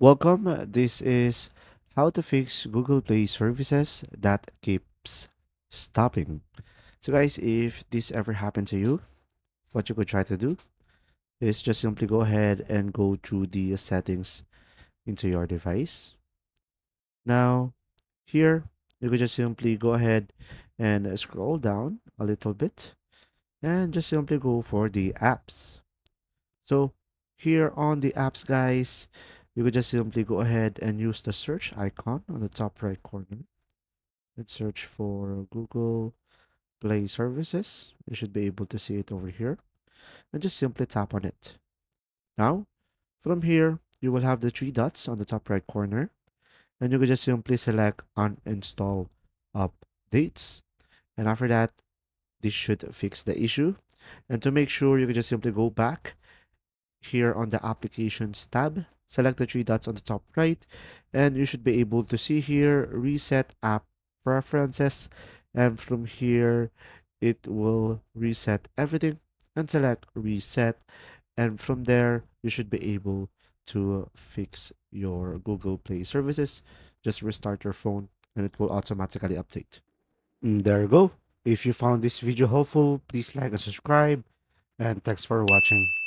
Welcome. This is how to fix Google Play services that keeps stopping. So, guys, if this ever happened to you, what you could try to do is just simply go ahead and go through the settings into your device. Now, here you could just simply go ahead and scroll down a little bit and just simply go for the apps. So, here on the apps, guys, you could just simply go ahead and use the search icon on the top right corner and search for Google Play Services. You should be able to see it over here and just simply tap on it. Now, from here, you will have the three dots on the top right corner and you could just simply select uninstall updates. And after that, this should fix the issue. And to make sure, you can just simply go back here on the applications tab, select the three dots on the top right, and you should be able to see here reset app preferences. And from here, it will reset everything and select reset. And from there, you should be able to fix your Google Play services. Just restart your phone and it will automatically update. There you go. If you found this video helpful, please like and subscribe. And thanks for watching.